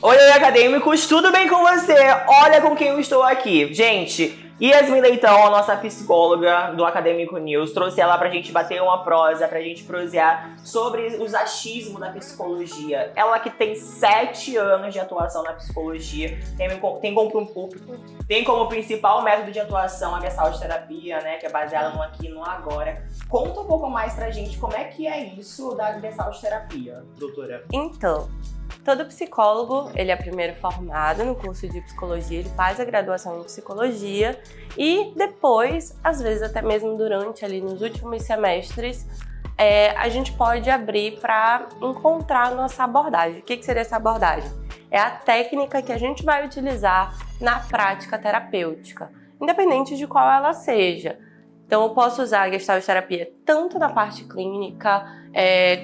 Oi, acadêmicos, tudo bem com você? Olha com quem eu estou aqui. Gente, Yasmin Leitão, a nossa psicóloga do Acadêmico News, trouxe ela pra gente bater uma prosa, pra gente prosear sobre os achismos da psicologia. Ela que tem 7 anos de atuação na psicologia, tem como principal método de atuação a Gestalt terapia, né, que é baseada no aqui e no agora. Conta um pouco mais pra gente como é que é isso da Gestalt terapia, doutora. Então, todo psicólogo, ele é primeiro formado no curso de psicologia, ele faz a graduação em psicologia e depois, às vezes até mesmo durante ali nos últimos semestres, a gente pode abrir para encontrar a nossa abordagem. O que seria essa abordagem? É a técnica que a gente vai utilizar na prática terapêutica, independente de qual ela seja. Então, eu posso usar a Gestalt terapia tanto na parte clínica,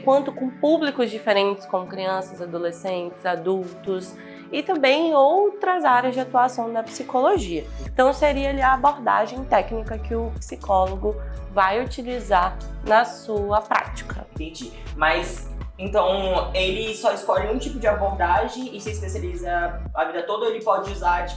quanto com públicos diferentes, como crianças, adolescentes, adultos, e também em outras áreas de atuação da psicologia. Então, seria ali a abordagem técnica que o psicólogo vai utilizar na sua prática. Entendi. Mas, então, ele só escolhe um tipo de abordagem e se especializa a vida toda, ou ele pode usar,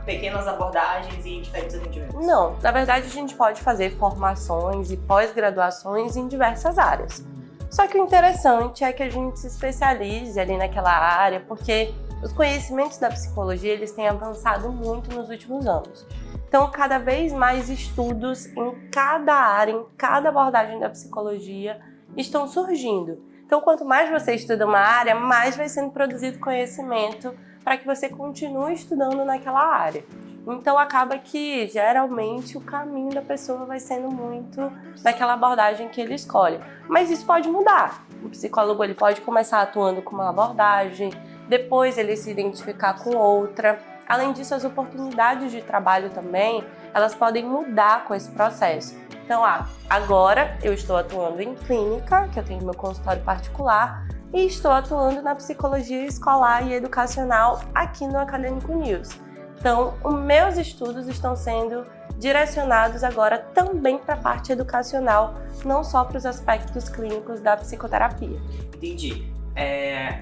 pequenas abordagens e diferentes atendimentos? Não, na verdade a gente pode fazer formações e pós-graduações em diversas áreas. Só que o interessante é que a gente se especialize ali naquela área, porque os conhecimentos da psicologia eles têm avançado muito nos últimos anos. Então, cada vez mais estudos em cada área, em cada abordagem da psicologia estão surgindo. Então, quanto mais você estuda uma área, mais vai sendo produzido conhecimento para que você continue estudando naquela área. Então acaba que geralmente o caminho da pessoa vai sendo muito daquela abordagem que ele escolhe. Mas isso pode mudar. O psicólogo ele pode começar atuando com uma abordagem, depois ele se identificar com outra. Além disso, as oportunidades de trabalho também, elas podem mudar com esse processo. Então, agora eu estou atuando em clínica, que eu tenho meu consultório particular, e estou atuando na psicologia escolar e educacional aqui no Acadêmico News. Então, os meus estudos estão sendo direcionados agora também para a parte educacional, não só para os aspectos clínicos da psicoterapia. Entendi.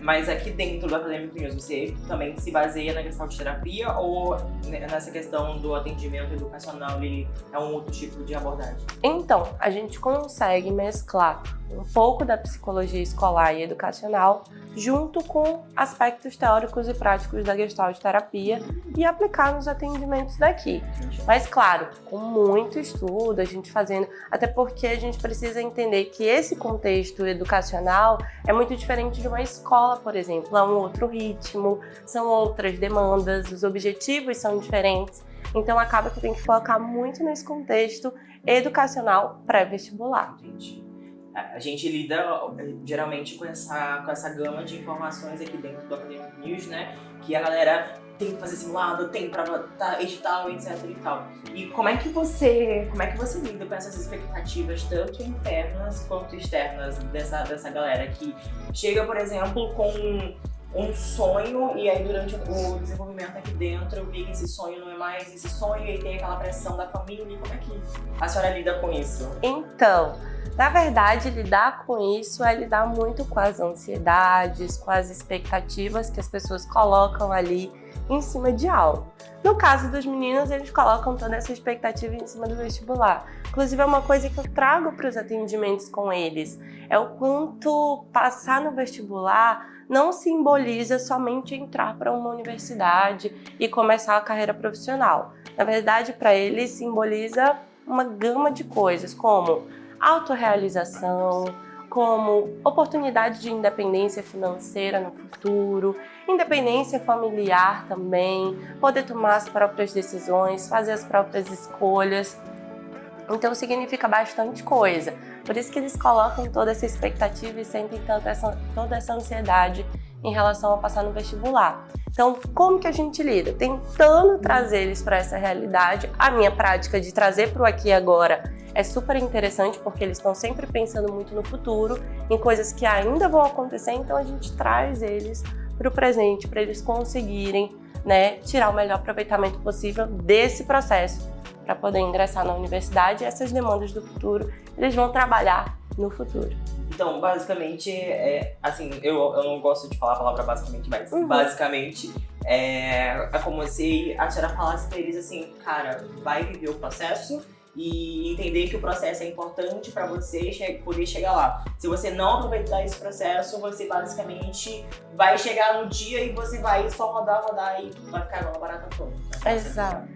Mas aqui dentro do Acadêmico News, você também se baseia na Gestalt terapia ou nessa questão do atendimento educacional ele é um outro tipo de abordagem? Então, a gente consegue mesclar um pouco da psicologia escolar e educacional junto com aspectos teóricos e práticos da Gestalt terapia e aplicar nos atendimentos daqui. Mas claro, com muito estudo, a gente fazendo, até porque a gente precisa entender que esse contexto educacional é muito diferente de uma escola, por exemplo, é um outro ritmo, são outras demandas, os objetivos são diferentes, então acaba que tem que focar muito nesse contexto educacional pré-vestibular. Entendi. A gente lida geralmente com essa gama de informações aqui dentro do Acadêmico News, né? Que a galera tem que fazer simulado, tem prova edital, etc e tal. E como é que você lida com essas expectativas, tanto internas quanto externas dessa galera que chega, por exemplo, com um sonho e aí durante o desenvolvimento aqui dentro eu vi que esse sonho não é mais esse sonho e aí tem aquela pressão da família. Como é que a senhora lida com isso? Então, na verdade, lidar com isso é lidar muito com as ansiedades, com as expectativas que as pessoas colocam ali em cima de algo. No caso dos meninos, eles colocam toda essa expectativa em cima do vestibular. Inclusive, é uma coisa que eu trago para os atendimentos com eles. É o quanto passar no vestibular não simboliza somente entrar para uma universidade e começar a carreira profissional. Na verdade, para eles, simboliza uma gama de coisas, como autorrealização, como oportunidade de independência financeira no futuro, independência familiar também, poder tomar as próprias decisões, fazer as próprias escolhas. Então significa bastante coisa. Por isso que eles colocam toda essa expectativa e sentem toda essa ansiedade em relação a passar no vestibular. Então, como que a gente lida? Tentando trazer eles para essa realidade. A minha prática de trazer para o aqui e agora é super interessante, porque eles estão sempre pensando muito no futuro, em coisas que ainda vão acontecer, então a gente traz eles para o presente, para eles conseguirem, né, tirar o melhor aproveitamento possível desse processo, para poder ingressar na universidade. E essas demandas do futuro, eles vão trabalhar no futuro. Então, basicamente, assim, eu não gosto de falar a palavra basicamente, mas basicamente é como se a senhora falasse pra eles assim, cara, vai viver o processo e entender que o processo é importante pra você poder chegar lá. Se você não aproveitar esse processo, você basicamente vai chegar no dia e você vai só rodar e vai ficar igual a barata toda. Exato.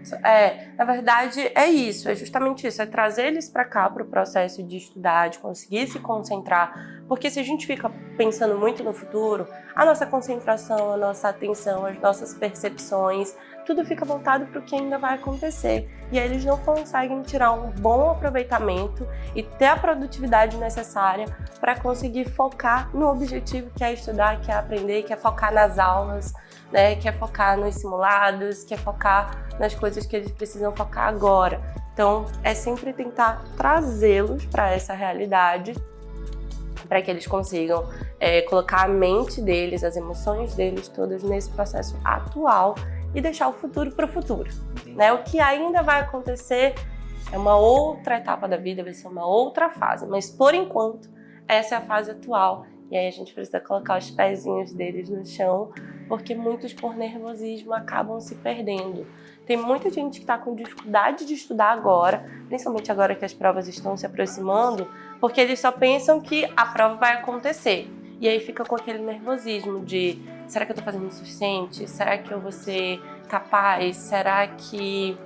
Na verdade, é isso, é justamente isso, é trazer eles para cá, para o processo de estudar, de conseguir se concentrar, porque se a gente fica pensando muito no futuro, a nossa concentração, a nossa atenção, as nossas percepções, tudo fica voltado para o que ainda vai acontecer. E aí eles não conseguem tirar um bom aproveitamento e ter a produtividade necessária para conseguir focar no objetivo que é estudar, que é aprender, que é focar nas aulas, né, que é focar nos simulados, que é focar nas coisas que eles precisam focar agora. Então, é sempre tentar trazê-los para essa realidade, para que eles consigam colocar a mente deles, as emoções deles todas nesse processo atual e deixar o futuro para o futuro. Né? O que ainda vai acontecer é uma outra etapa da vida, vai ser uma outra fase, mas por enquanto essa é a fase atual. E aí a gente precisa colocar os pezinhos deles no chão, porque muitos por nervosismo acabam se perdendo. Tem muita gente que está com dificuldade de estudar agora, principalmente agora que as provas estão se aproximando, porque eles só pensam que a prova vai acontecer. E aí fica com aquele nervosismo de, será que eu estou fazendo o suficiente? Será que eu vou ser capaz? Será que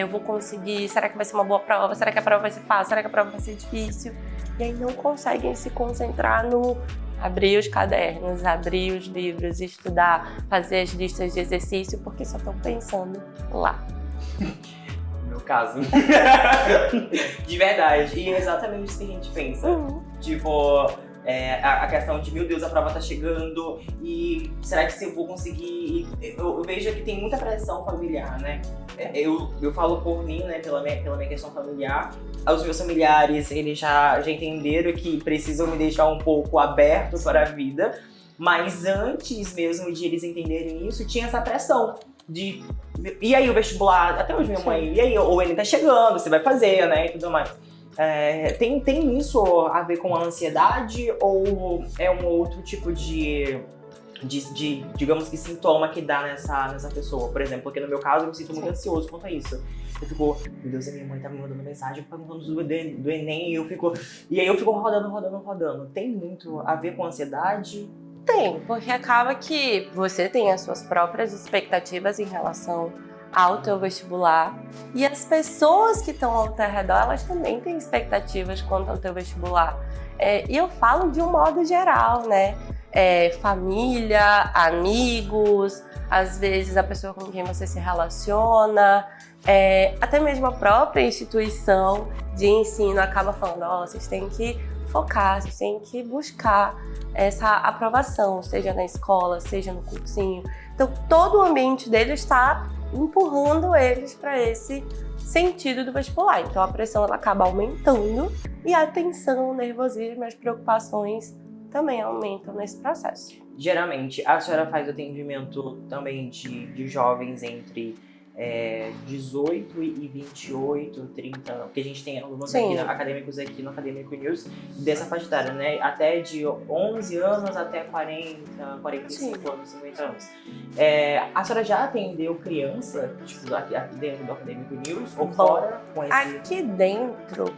eu vou conseguir? Será que vai ser uma boa prova? Será que a prova vai ser fácil? Será que a prova vai ser difícil? E aí não conseguem se concentrar no abrir os cadernos, abrir os livros, estudar, fazer as listas de exercício, porque só estão pensando lá. No meu caso. De verdade. E é exatamente isso que a gente pensa. Tipo, a questão de, meu Deus, a prova tá chegando e será que eu vou conseguir? Eu vejo que tem muita pressão familiar, né? Eu falo por mim, né, pela minha questão familiar. Os meus familiares, eles já entenderam que precisam me deixar um pouco aberto para a vida, mas antes mesmo de eles entenderem isso, tinha essa pressão de, e aí o vestibular, até hoje minha mãe, e aí o Enem tá chegando, você vai fazer, né, e tudo mais. Tem isso a ver com a ansiedade ou é um outro tipo de digamos que sintoma que dá nessa pessoa? Por exemplo, porque no meu caso eu me sinto muito ansioso quanto a isso. Eu fico, meu Deus, a minha mãe tá me mandando mensagem perguntando do Enem e aí eu fico rodando. Tem muito a ver com ansiedade? Tem, porque acaba que você tem as suas próprias expectativas em relação ao teu vestibular e as pessoas que estão ao teu redor, elas também têm expectativas quanto ao teu vestibular. E eu falo de um modo geral, né? Família, amigos, às vezes a pessoa com quem você se relaciona, até mesmo a própria instituição de ensino acaba falando, vocês têm que focar, vocês têm que buscar essa aprovação, seja na escola, seja no cursinho. Então todo o ambiente deles está empurrando eles para esse sentido do vestibular. Então a pressão ela acaba aumentando e a tensão, o nervosismo, as preocupações também aumentam nesse processo. Geralmente, a senhora faz atendimento também de jovens entre 18 e 28, 30, porque a gente tem alunos acadêmicos aqui no Acadêmico News dessa faixa etária, né? Até de 11 anos até 40, 45 anos, 50 anos. A senhora já atendeu criança, tipo, aqui dentro do Acadêmico News ou fora? Aqui dentro,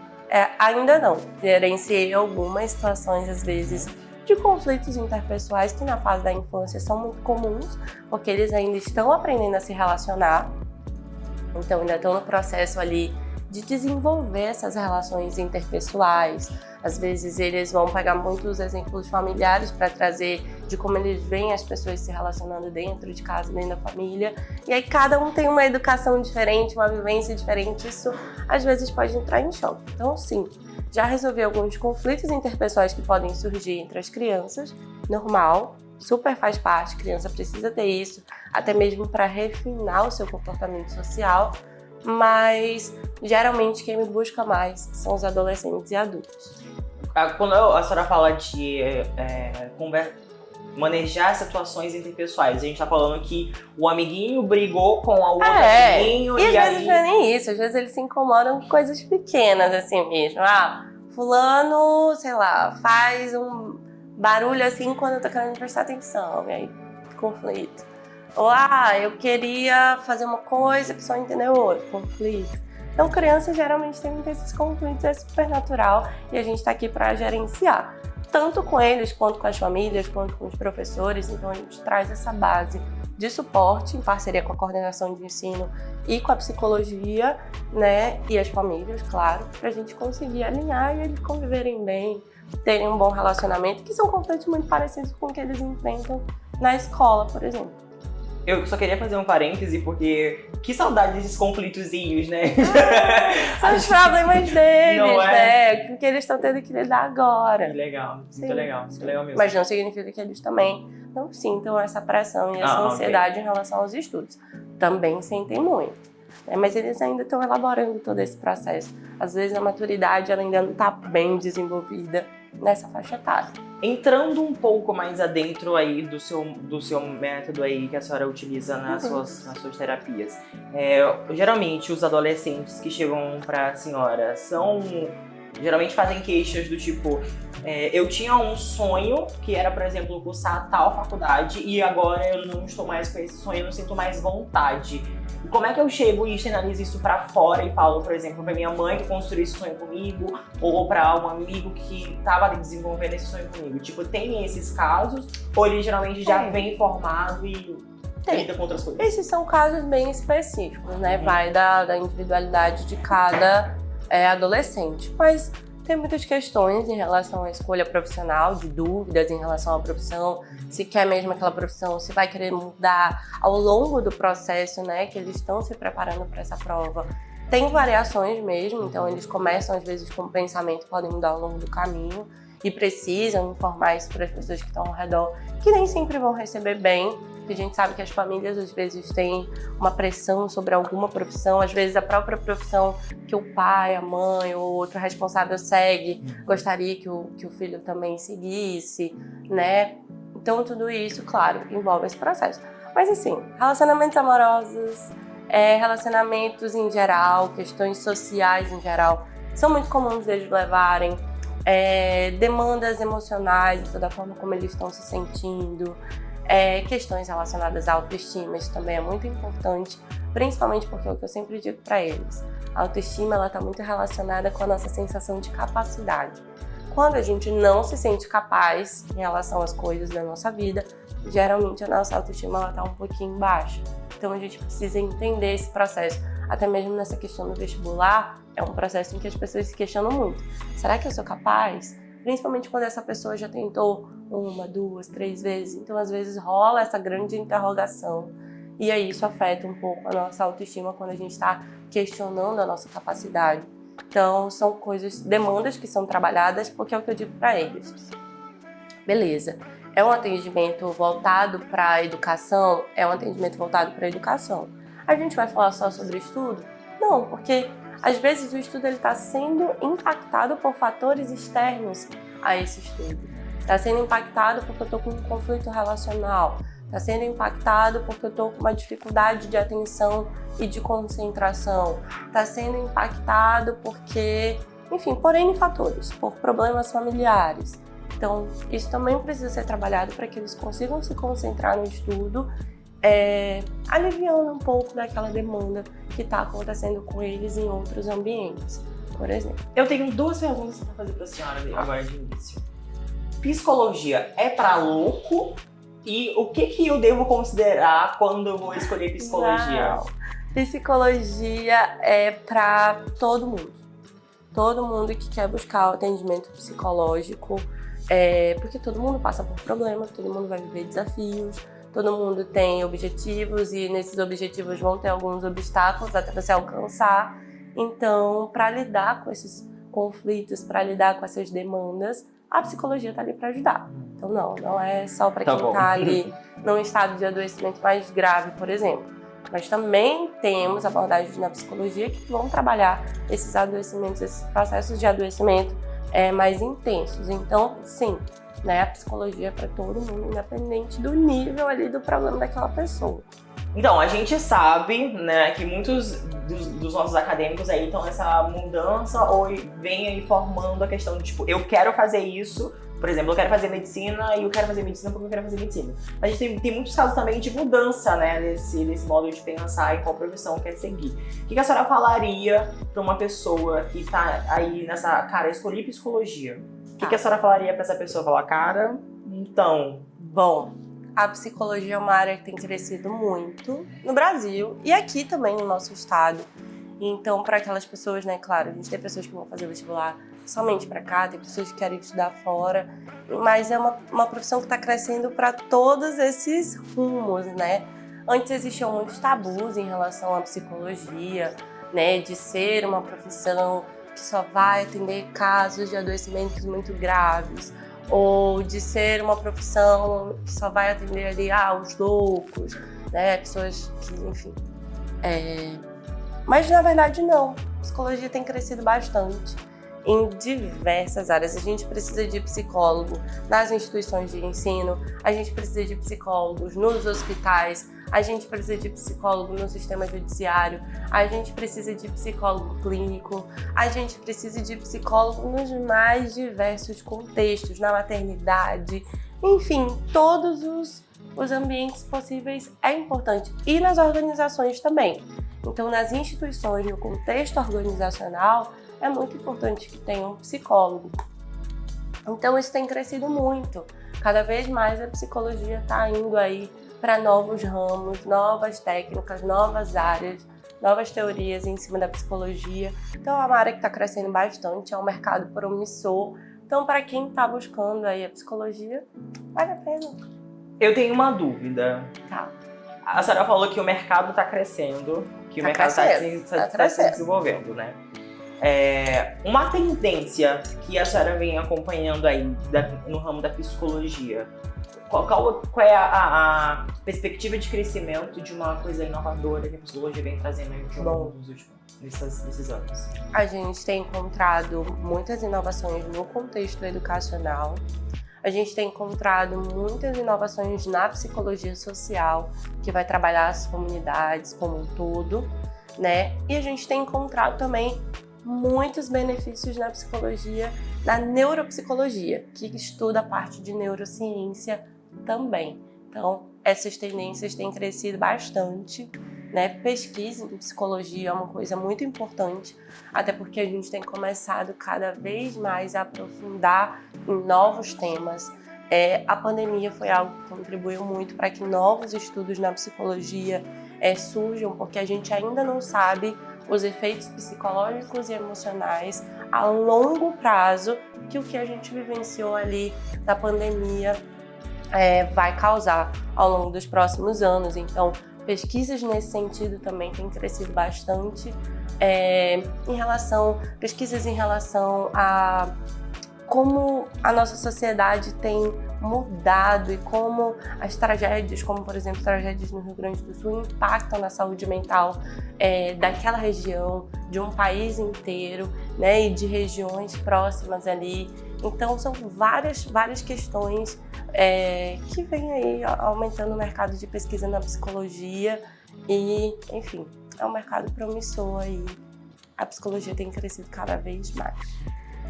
ainda não. Gerenciei algumas situações, às vezes, de conflitos interpessoais que na fase da infância são muito comuns, porque eles ainda estão aprendendo a se relacionar, então ainda estão no processo ali de desenvolver essas relações interpessoais. Às vezes eles vão pegar muitos exemplos familiares para trazer de como eles veem as pessoas se relacionando dentro de casa, dentro da família, e aí cada um tem uma educação diferente, uma vivência diferente, isso às vezes pode entrar em choque. Então sim, já resolvi alguns conflitos interpessoais que podem surgir entre as crianças, normal, super faz parte, criança precisa ter isso, até mesmo para refinar o seu comportamento social, mas geralmente quem me busca mais são os adolescentes e adultos. Quando a senhora fala de manejar situações interpessoais, a gente tá falando que o amiguinho brigou com o outro amiguinho e às vezes não é nem isso, às vezes eles se incomodam com coisas pequenas assim mesmo. fulano, sei lá, faz um barulho assim quando eu tô querendo prestar atenção, e aí conflito. Ou, eu queria fazer uma coisa, a pessoa entendeu outra, conflito. Então, criança geralmente tem muitos esses conflitos, é super natural e a gente tá aqui para gerenciar. Tanto com eles, quanto com as famílias, quanto com os professores. Então, a gente traz essa base de suporte em parceria com a coordenação de ensino e com a psicologia, né, e as famílias, claro, para a gente conseguir alinhar e eles conviverem bem, terem um bom relacionamento, que são conflitos muito parecidos com o que eles enfrentam na escola, por exemplo. Eu só queria fazer um parêntese, porque que saudade desses conflitozinhos, né? São os problemas deles, Não é? né? Que eles estão tendo que lidar agora. Legal, Sim, muito legal mesmo. Mas não significa que eles também não sintam essa pressão e essa ansiedade em relação aos estudos. Também sentem muito, né? Mas eles ainda estão elaborando todo esse processo. Às vezes a maturidade ela ainda não está bem desenvolvida nessa faixa etária. Entrando um pouco mais adentro aí do seu método aí que a senhora utiliza nas suas terapias, geralmente os adolescentes que chegam para a senhora geralmente fazem queixas do tipo, eu tinha um sonho que era, por exemplo, cursar tal faculdade e agora eu não estou mais com esse sonho, eu não sinto mais vontade. E como é que eu chego e externalizo isso pra fora e falo, por exemplo, pra minha mãe que construiu esse sonho comigo ou pra um amigo que tava desenvolvendo esse sonho comigo? Tipo, tem esses casos ou ele geralmente já vem formado e lida com outras coisas? Esses são casos bem específicos, né? Vai da individualidade de cada adolescente. Mas tem muitas questões em relação à escolha profissional, de dúvidas em relação à profissão, se quer mesmo aquela profissão, se vai querer mudar ao longo do processo, né, que eles estão se preparando para essa prova. Tem variações mesmo, então eles começam às vezes com um pensamento, podem mudar ao longo do caminho e precisam informar isso para as pessoas que estão ao redor, que nem sempre vão receber bem, porque a gente sabe que as famílias às vezes têm uma pressão sobre alguma profissão, às vezes a própria profissão que o pai, a mãe ou outro responsável segue, gostaria que o filho também seguisse, né? Então tudo isso, claro, envolve esse processo. Mas assim, relacionamentos amorosos, relacionamentos em geral, questões sociais em geral, são muito comuns deles levarem, demandas emocionais, da forma como eles estão se sentindo, questões relacionadas à autoestima, isso também é muito importante, principalmente porque é o que eu sempre digo para eles. A autoestima ela está muito relacionada com a nossa sensação de capacidade. Quando a gente não se sente capaz em relação às coisas da nossa vida, geralmente a nossa autoestima está um pouquinho baixa. Então a gente precisa entender esse processo. Até mesmo nessa questão do vestibular, é um processo em que as pessoas se questionam muito. Será que eu sou capaz? Principalmente quando essa pessoa já tentou 1, 2, 3 vezes. Então às vezes rola essa grande interrogação. E aí isso afeta um pouco a nossa autoestima quando a gente está questionando a nossa capacidade. Então, são demandas que são trabalhadas, porque é o que eu digo para eles. Beleza, é um atendimento voltado para a educação? É um atendimento voltado para a educação. A gente vai falar só sobre estudo? Não, porque às vezes o estudo está sendo impactado por fatores externos a esse estudo. Está sendo impactado porque eu estou com um conflito relacional. Está sendo impactado porque eu estou com uma dificuldade de atenção e de concentração. Está sendo impactado porque, enfim, por N fatores, por problemas familiares. Então, isso também precisa ser trabalhado para que eles consigam se concentrar no estudo, aliviando um pouco daquela demanda que está acontecendo com eles em outros ambientes, por exemplo. Eu tenho 2 perguntas para fazer para a senhora agora de início. Psicologia é para louco? E o que eu devo considerar quando eu vou escolher psicologia? Não. Psicologia é para todo mundo. Todo mundo que quer buscar o atendimento psicológico, porque todo mundo passa por problemas, todo mundo vai viver desafios, todo mundo tem objetivos e nesses objetivos vão ter alguns obstáculos até você alcançar. Então, para lidar com esses conflitos, para lidar com essas demandas, a psicologia está ali para ajudar. Então não é só para quem está ali num estado de adoecimento mais grave, por exemplo. Mas também temos abordagens na psicologia que vão trabalhar esses adoecimentos, esses processos de adoecimento mais intensos. Então, sim, né, a psicologia é para todo mundo, independente do nível ali do problema daquela pessoa. Então, a gente sabe, né, que muitos dos nossos acadêmicos aí estão nessa mudança ou vem aí formando a questão de, tipo, eu quero fazer isso, por exemplo, eu quero fazer medicina e eu quero fazer medicina porque eu quero fazer medicina. A gente tem muitos casos também de mudança, né, desse modo de pensar e qual profissão quer seguir. O que a senhora falaria para uma pessoa que tá aí nessa, cara, eu escolhi psicologia. O que a senhora falaria para essa pessoa? Falar, cara, então... Bom, a psicologia é uma área que tem crescido muito no Brasil e aqui também no nosso estado. Então, para aquelas pessoas, né, claro, a gente tem pessoas que vão fazer vestibular somente para cá, tem pessoas que querem estudar fora, mas é uma profissão que está crescendo para todos esses rumos, né? Antes existiam muitos tabus em relação à psicologia, né, de ser uma profissão que só vai atender casos de adoecimentos muito graves, ou de ser uma profissão que só vai atender ali, os loucos, né, pessoas que, enfim. Mas na verdade não, a psicologia tem crescido bastante em diversas áreas. A gente precisa de psicólogo nas instituições de ensino, a gente precisa de psicólogos nos hospitais, a gente precisa de psicólogo no sistema judiciário, a gente precisa de psicólogo clínico, a gente precisa de psicólogo nos mais diversos contextos, na maternidade, enfim, todos os ambientes possíveis é importante. E nas organizações também. Então, nas instituições, no contexto organizacional, é muito importante que tenha um psicólogo. Então, isso tem crescido muito. Cada vez mais a psicologia está indo aí para novos ramos, novas técnicas, novas áreas, novas teorias em cima da psicologia. Então, é uma área que está crescendo bastante, é um mercado promissor. Então, para quem está buscando aí a psicologia, vale a pena. Eu tenho uma dúvida. Tá. A senhora falou que o mercado está crescendo, que o mercado está se desenvolvendo, né? Uma tendência que a senhora vem acompanhando aí no ramo da psicologia, qual é a perspectiva de crescimento de uma coisa inovadora que a psicologia vem trazendo aí nos últimos nesses anos? A gente tem encontrado muitas inovações no contexto educacional. A gente tem encontrado muitas inovações na psicologia social, que vai trabalhar as comunidades como um todo, né? E a gente tem encontrado também muitos benefícios na psicologia, na neuropsicologia, que estuda a parte de neurociência também. Então, essas tendências têm crescido bastante, né? Pesquisa em psicologia é uma coisa muito importante, até porque a gente tem começado cada vez mais a aprofundar em novos temas. A pandemia foi algo que contribuiu muito para que novos estudos na psicologia surjam, porque a gente ainda não sabe os efeitos psicológicos e emocionais a longo prazo que o que a gente vivenciou ali na pandemia vai causar ao longo dos próximos anos. Então, pesquisas nesse sentido também têm crescido bastante, pesquisas em relação a como a nossa sociedade tem mudado e como as tragédias, como por exemplo tragédias no Rio Grande do Sul, impactam na saúde mental daquela região, de um país inteiro, né, e de regiões próximas ali. Então são várias questões que vêm aí aumentando o mercado de pesquisa na psicologia e, enfim, é um mercado promissor aí. A psicologia tem crescido cada vez mais.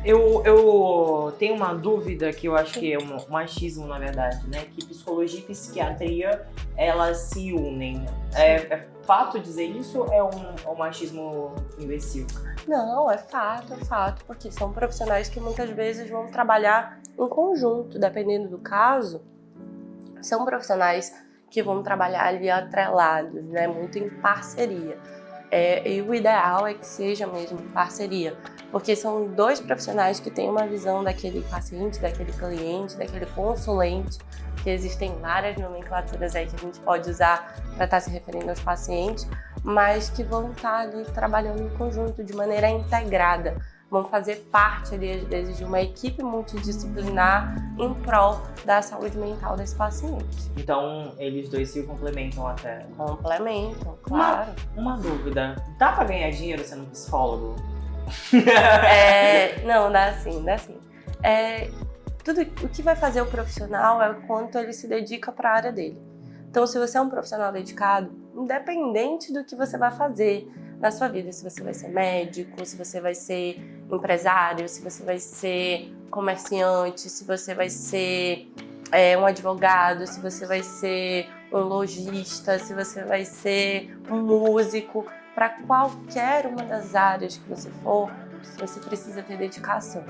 Eu tenho uma dúvida que eu acho que é um achismo, na verdade, né? Que psicologia e psiquiatria, elas se unem. É fato dizer isso ou é um achismo imbecil? Não, é fato, porque são profissionais que muitas vezes vão trabalhar em conjunto, dependendo do caso. São profissionais que vão trabalhar ali atrelados, né? Muito em parceria. E o ideal é que seja mesmo em parceria, porque são dois profissionais que têm uma visão daquele paciente, daquele cliente, daquele consulente, que existem várias nomenclaturas aí que a gente pode usar para estar se referindo aos pacientes, mas que vão estar ali trabalhando em conjunto, de maneira integrada, vão fazer parte ali, às vezes, de uma equipe multidisciplinar em prol da saúde mental desse paciente. Então, eles dois se complementam até? Complementam, claro. Uma dúvida, dá para ganhar dinheiro sendo psicólogo? Não, dá sim. Tudo o que vai fazer o profissional é o quanto ele se dedica para a área dele. Então, se você é um profissional dedicado, independente do que você vai fazer na sua vida, se você vai ser médico, se você vai ser empresário, se você vai ser comerciante, se você vai ser um advogado, se você vai ser um lojista, se você vai ser um músico, para qualquer uma das áreas que você for, você precisa ter dedicação.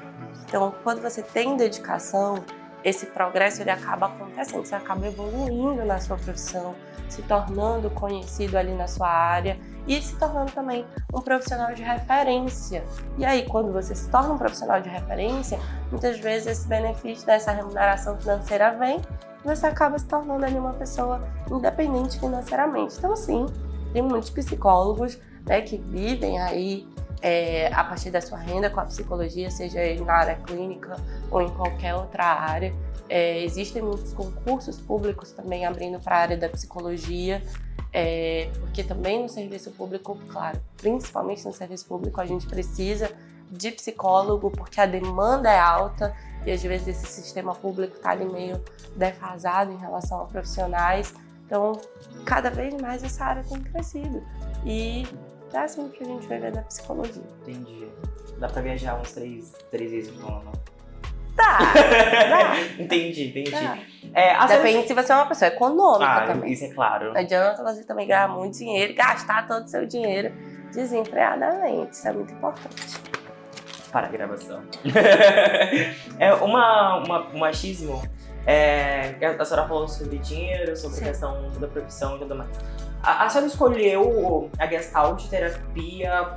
Então, quando você tem dedicação, esse progresso ele acaba acontecendo, você acaba evoluindo na sua profissão, se tornando conhecido ali na sua área e se tornando também um profissional de referência. E aí, quando você se torna um profissional de referência, muitas vezes esse benefício dessa remuneração financeira vem e você acaba se tornando ali uma pessoa independente financeiramente. Então, sim, tem muitos psicólogos, né, que vivem aí a partir da sua renda com a psicologia, seja na área clínica ou em qualquer outra área. Existem muitos concursos públicos também abrindo para a área da psicologia, porque também no serviço público, claro, principalmente no serviço público, a gente precisa de psicólogo porque a demanda é alta e às vezes esse sistema público está ali meio defasado em relação a profissionais. Então, cada vez mais essa área tem crescido e é assim que a gente vai ver da psicologia. Entendi. Dá pra viajar uns três vezes no ano? Dá. Entendi. Dá. Depende se você é uma pessoa econômica também. Isso é claro. Não adianta você também ganhar muito dinheiro e gastar todo o seu dinheiro desenfreadamente. Isso é muito importante. Para a gravação. Um achismo. A senhora falou sobre dinheiro, sobre a questão da profissão e tudo mais. A senhora escolheu a Gestalt terapia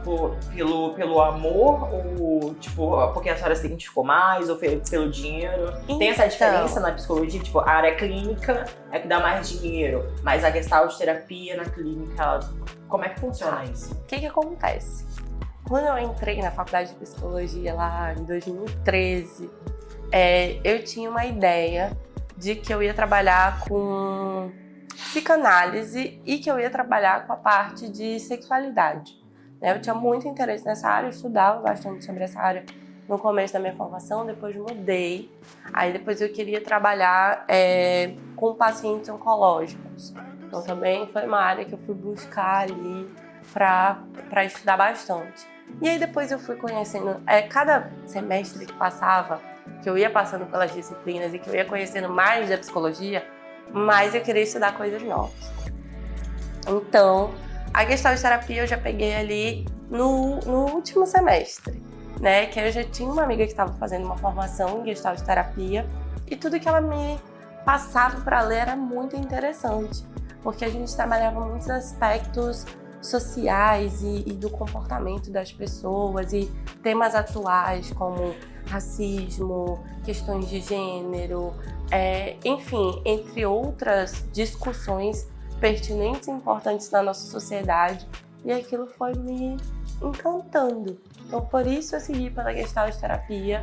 pelo amor ou, tipo, porque a senhora se identificou mais ou pelo dinheiro? Então, tem essa diferença na psicologia? Tipo, a área clínica é que dá mais dinheiro, mas a Gestalt terapia na clínica, como é que funciona isso? O que acontece? Quando eu entrei na faculdade de psicologia lá em 2013, eu tinha uma ideia de que eu ia trabalhar com psicanálise e que eu ia trabalhar com a parte de sexualidade. Eu tinha muito interesse nessa área, eu estudava bastante sobre essa área no começo da minha formação, depois mudei. Aí depois eu queria trabalhar com pacientes oncológicos. Então também foi uma área que eu fui buscar ali para estudar bastante. E aí depois eu fui conhecendo, cada semestre que passava, que eu ia passando pelas disciplinas e que eu ia conhecendo mais da psicologia, mas eu queria estudar coisas novas. Então, a Gestalt terapia eu já peguei ali no último semestre, né? Que eu já tinha uma amiga que estava fazendo uma formação em Gestalt terapia e tudo que ela me passava para ler era muito interessante, porque a gente trabalhava muitos aspectos sociais e do comportamento das pessoas e temas atuais como racismo, questões de gênero, enfim, entre outras discussões pertinentes e importantes na nossa sociedade, e aquilo foi me encantando. Então, por isso eu segui pela Gestalt terapia,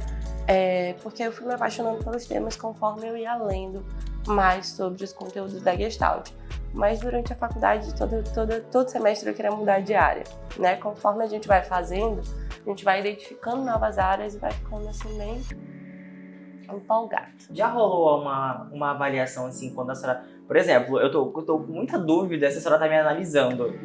porque eu fui me apaixonando pelos temas conforme eu ia lendo mais sobre os conteúdos da Gestalt. Mas durante a faculdade, todo semestre eu queria mudar de área, né? Conforme a gente vai fazendo, a gente vai identificando novas áreas e vai ficando assim bem empolgado. Já rolou uma avaliação assim, quando a senhora... Por exemplo, eu tô com muita dúvida se a senhora tá me analisando.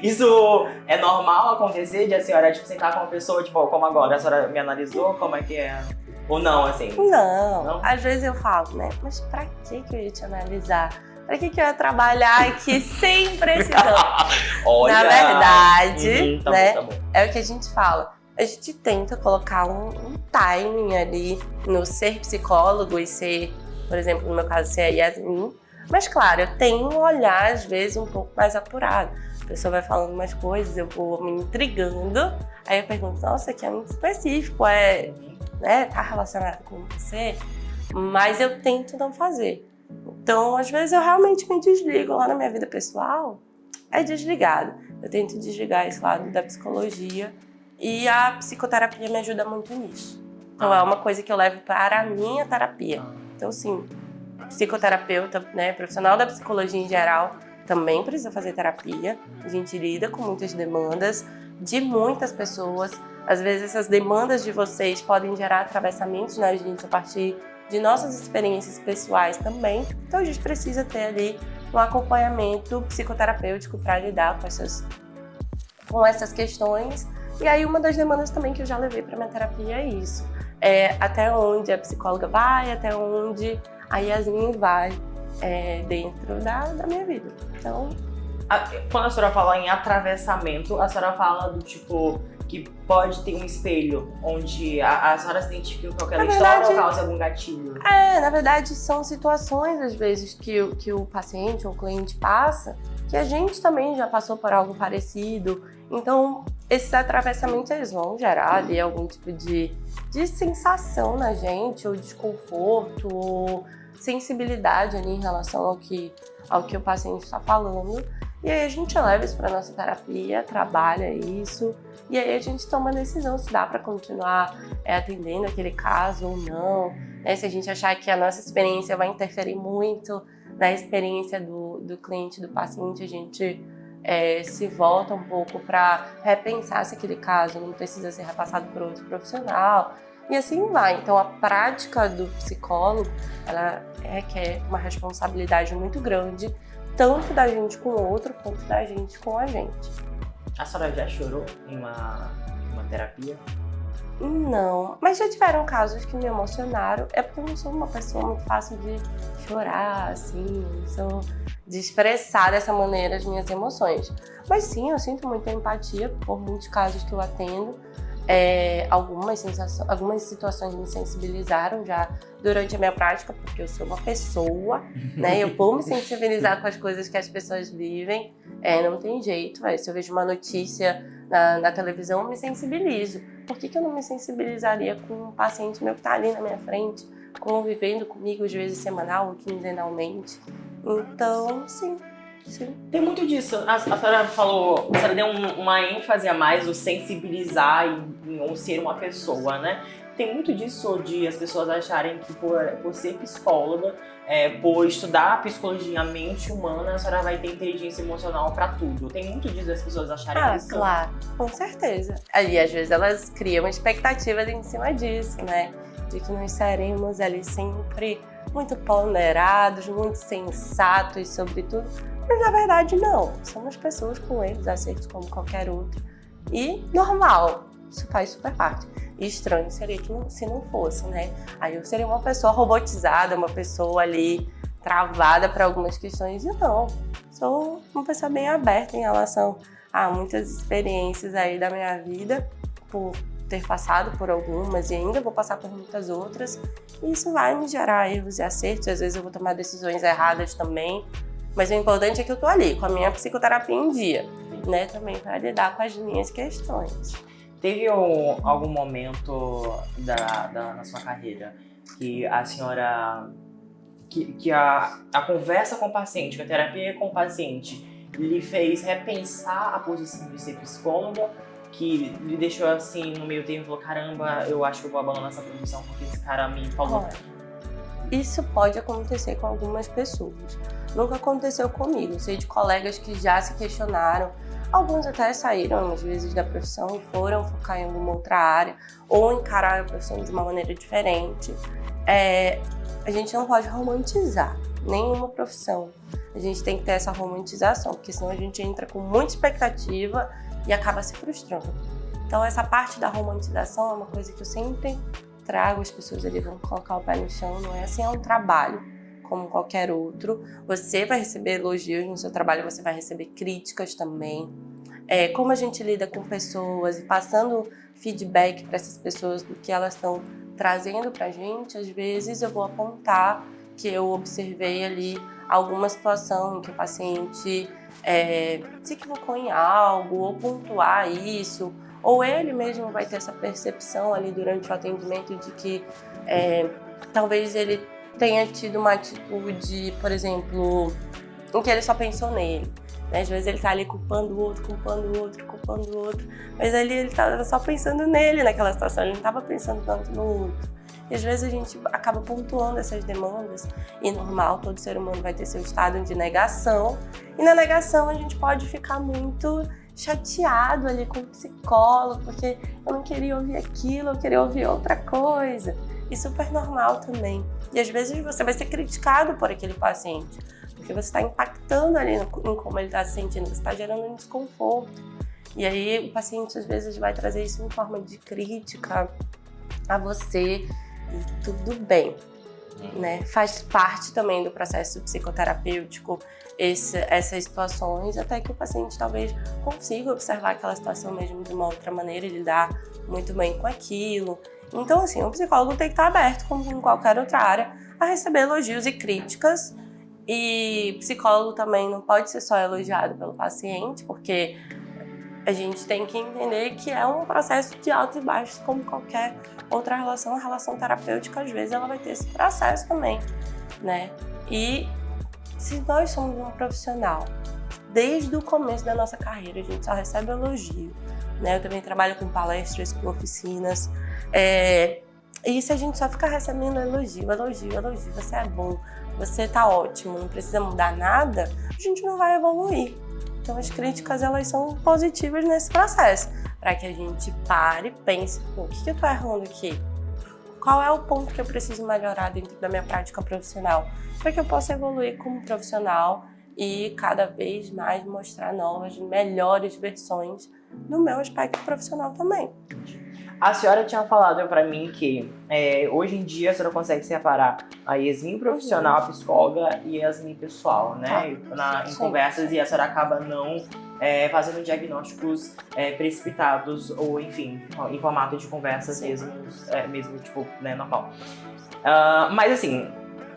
Isso é normal acontecer de a senhora sentar com uma pessoa, tipo, como agora, a senhora me analisou, como é que é? Ou não, assim? Não. Às vezes eu falo, né? Mas pra que eu ia te analisar? Pra que eu ia trabalhar aqui sem precisar? Olha! Na verdade, né? Tá bom. É o que a gente fala. A gente tenta colocar um timing ali no ser psicólogo e ser, por exemplo, no meu caso, ser a Yasmin. Mas, claro, eu tenho um olhar, às vezes, um pouco mais apurado. A pessoa vai falando umas coisas, eu vou me intrigando. Aí eu pergunto, nossa, aqui é muito específico, né, tá relacionado com você? Mas eu tento não fazer. Então, às vezes, eu realmente me desligo lá na minha vida pessoal. É desligado. Eu tento desligar esse lado da psicologia. E a psicoterapia me ajuda muito nisso. Então, é uma coisa que eu levo para a minha terapia. Então, sim, psicoterapeuta, né, profissional da psicologia em geral, também precisa fazer terapia. A gente lida com muitas demandas de muitas pessoas. Às vezes, essas demandas de vocês podem gerar atravessamentos na gente a partir de nossas experiências pessoais também. Então a gente precisa ter ali um acompanhamento psicoterapêutico para lidar com essas questões. E aí uma das demandas também que eu já levei para minha terapia é isso. Até onde a psicóloga vai, até onde a Yasmin vai dentro da minha vida. Então, quando a senhora fala em atravessamento, a senhora fala do tipo que pode ter um espelho onde a senhora se identifica com aquela história ou causa algum gatilho? Na verdade, são situações, às vezes, que o paciente ou o cliente passa, que a gente também já passou por algo parecido. Então, esses atravessamentos, eles vão gerar ali algum tipo de sensação na gente, ou desconforto, ou sensibilidade ali em relação ao que o paciente está falando. E aí a gente leva isso para nossa terapia, trabalha isso, e aí a gente toma a decisão se dá para continuar atendendo aquele caso ou não, né? Se a gente achar que a nossa experiência vai interferir muito na experiência do cliente, do paciente, a gente se volta um pouco para repensar se aquele caso não precisa ser repassado por outro profissional, e assim vai. Então a prática do psicólogo, ela requer uma responsabilidade muito grande, tanto da gente com o outro, quanto da gente com a gente. A senhora já chorou em uma terapia? Não, mas já tiveram casos que me emocionaram. É porque eu não sou uma pessoa muito fácil de chorar, assim, sou de expressar dessa maneira as minhas emoções. Mas sim, eu sinto muita empatia por muitos casos que eu atendo. Algumas situações me sensibilizaram já durante a minha prática, porque eu sou uma pessoa, né? Eu vou me sensibilizar com as coisas que as pessoas vivem. Não tem jeito, se eu vejo uma notícia na televisão, eu me sensibilizo. Por que eu não me sensibilizaria com um paciente meu que está ali na minha frente, convivendo comigo, às vezes semanal ou quinzenalmente? Então, sim. Tem muito disso. A senhora falou, a senhora deu uma ênfase a mais, o sensibilizar em ser uma pessoa, né? Tem muito disso de as pessoas acharem que por ser psicóloga, por estudar psicologia, a mente humana, a senhora vai ter inteligência emocional pra tudo. Tem muito disso das pessoas acharem isso. Claro, com certeza. E às vezes elas criam expectativas em cima disso, né? De que nós seremos ali sempre muito ponderados, muito sensatos sobre tudo. Mas na verdade não, somos pessoas com erros, acertos como qualquer outro. E normal, isso faz super parte. E estranho seria que se não fosse, né? Aí eu seria uma pessoa robotizada, uma pessoa ali travada para algumas questões. E não, sou uma pessoa bem aberta em relação a muitas experiências aí da minha vida, por ter passado por algumas e ainda vou passar por muitas outras. E isso vai me gerar erros e acertos, às vezes eu vou tomar decisões erradas também. Mas o importante é que eu tô ali, com a minha psicoterapia em dia, né? Também para lidar com as minhas questões. Teve algum momento na sua carreira que a senhora... que a conversa com o paciente, que a terapia com o paciente lhe fez repensar a posição de ser psicóloga, que lhe deixou assim no meio termo e falou, caramba, eu acho que eu vou abandonar essa profissão porque esse cara me falou... Isso pode acontecer com algumas pessoas. Nunca aconteceu comigo. Sei de colegas que já se questionaram. Alguns até saíram, às vezes, da profissão e foram focar em alguma outra área ou encarar a profissão de uma maneira diferente. A gente não pode romantizar nenhuma profissão. A gente tem que ter essa romantização, porque senão a gente entra com muita expectativa e acaba se frustrando. Então, essa parte da romantização é uma coisa que eu sempre trago, as pessoas ali vão colocar o pé no chão, não é assim, é um trabalho como qualquer outro. Você vai receber elogios no seu trabalho, você vai receber críticas também. Como a gente lida com pessoas e passando feedback para essas pessoas do que elas estão trazendo pra gente, às vezes eu vou apontar que eu observei ali alguma situação em que o paciente se equivocou em algo, ou pontuar isso, ou ele mesmo vai ter essa percepção ali durante o atendimento de que talvez ele tenha tido uma atitude, por exemplo, em que ele só pensou nele. Né? Às vezes ele tá ali culpando o outro, mas ali ele tava só pensando nele naquela situação, ele não tava pensando tanto no outro. E às vezes a gente acaba pontuando essas demandas, e normal, todo ser humano vai ter seu estado de negação, e na negação a gente pode ficar muito chateado ali com o psicólogo, porque eu não queria ouvir aquilo, eu queria ouvir outra coisa. e super normal também. E às vezes você vai ser criticado por aquele paciente, porque você está impactando ali em como ele está se sentindo, você está gerando um desconforto. E aí o paciente às vezes vai trazer isso em forma de crítica a você e tudo bem, né? Faz parte também do processo psicoterapêutico essas situações, até que o paciente talvez consiga observar aquela situação mesmo de uma outra maneira e lidar muito bem com aquilo. Então, assim, o psicólogo tem que estar aberto, como em qualquer outra área, a receber elogios e críticas. E psicólogo também não pode ser só elogiado pelo paciente, porque a gente tem que entender que é um processo de altos e baixos, como qualquer outra relação. A relação terapêutica, às vezes, ela vai ter esse processo também, né? E se nós somos um profissional, desde o começo da nossa carreira, a gente só recebe elogio, né? Eu também trabalho com palestras, com oficinas, e se a gente só ficar recebendo elogio, você é bom, você tá ótimo, não precisa mudar nada, a gente não vai evoluir. Então as críticas, elas são positivas nesse processo, para que a gente pare, pense, o que eu tô errando aqui? Qual é o ponto que eu preciso melhorar dentro da minha prática profissional? Para que eu possa evoluir como profissional e cada vez mais mostrar novas, melhores versões do meu aspecto profissional também. A senhora tinha falado pra mim que hoje em dia a senhora consegue separar a Yasmin profissional, a psicóloga, e a Yasmin pessoal, né? Em conversas, e a senhora acaba não fazendo diagnósticos precipitados ou, enfim, em formato de conversas mesmo tipo, né, normal. Mas assim,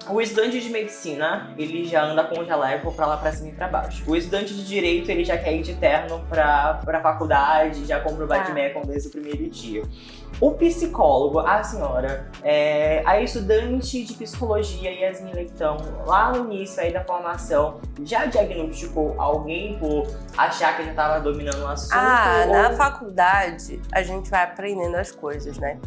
o estudante de medicina, ele já anda com o jaleco pra lá pra cima e pra baixo. O estudante de direito, ele já quer ir de terno pra faculdade, já compra o bate-mecum desde o primeiro dia. O psicólogo, a senhora, a estudante de psicologia, Yasmin Leitão, lá no início aí da formação, já diagnosticou alguém por achar que já estava dominando o assunto? Na faculdade, a gente vai aprendendo as coisas, né?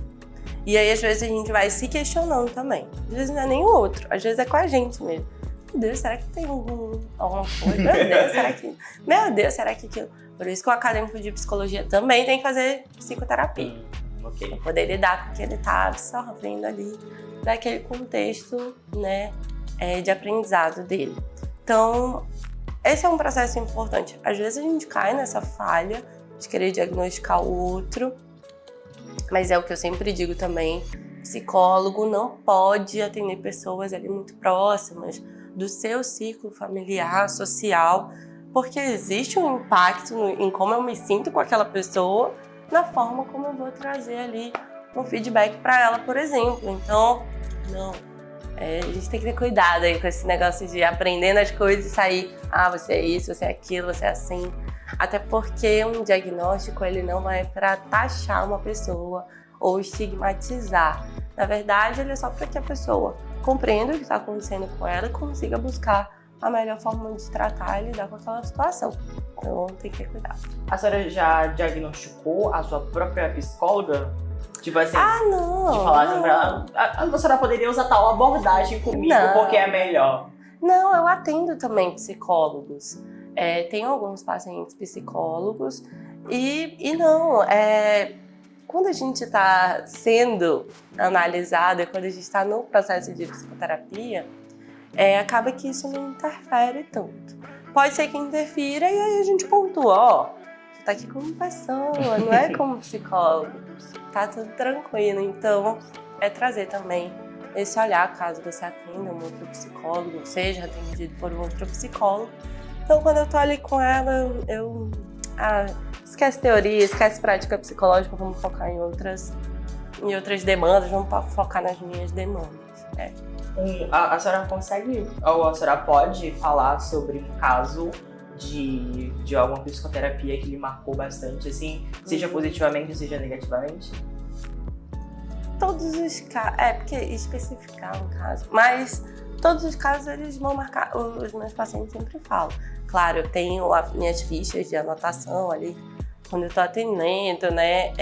E aí, às vezes, a gente vai se questionando também. Às vezes não é nem o outro, às vezes é com a gente mesmo. Meu Deus, será que tem alguma coisa? Meu Deus, será que aquilo? Por isso que o acadêmico de psicologia também tem que fazer psicoterapia. Okay. Pra poder lidar com o que ele tá absorvendo ali, daquele contexto, né, de aprendizado dele. Então, esse é um processo importante. Às vezes a gente cai nessa falha de querer diagnosticar o outro, mas é o que eu sempre digo também, psicólogo não pode atender pessoas ali muito próximas do seu ciclo familiar, social, porque existe um impacto em como eu me sinto com aquela pessoa, na forma como eu vou trazer ali um feedback para ela, por exemplo. Então, não. A gente tem que ter cuidado aí com esse negócio de aprendendo as coisas e sair, você é isso, você é aquilo, você é assim. Até porque um diagnóstico, ele não é para taxar uma pessoa ou estigmatizar. Na verdade, ele é só para que a pessoa compreenda o que está acontecendo com ela e consiga buscar a melhor forma de tratar e lidar com aquela situação. Então, tem que ter cuidado. A senhora já diagnosticou a sua própria psicóloga? Tipo assim, não. De falar assim pra ela, a senhora poderia usar tal abordagem comigo porque é melhor. Não, eu atendo também psicólogos. Tenho alguns pacientes psicólogos e quando a gente está sendo analisado e quando a gente está no processo de psicoterapia, acaba que isso não interfere tanto. Pode ser que interfira e aí a gente pontua, você tá aqui como pessoa, não é como psicólogo. Tá tudo tranquilo, então trazer também esse olhar caso você atenda um outro psicólogo, seja atendido por um outro psicólogo. Então quando eu tô ali com ela, esquece teoria, esquece prática psicológica, vamos focar em outras demandas, vamos focar nas minhas demandas. A senhora consegue, ou a senhora pode falar sobre um caso de alguma psicoterapia que lhe marcou bastante, assim, seja positivamente, seja negativamente? Todos os casos, porque especificar um caso, mas todos os casos eles vão marcar, os meus pacientes sempre falam. Claro, eu tenho as minhas fichas de anotação ali, quando eu tô atendendo, né,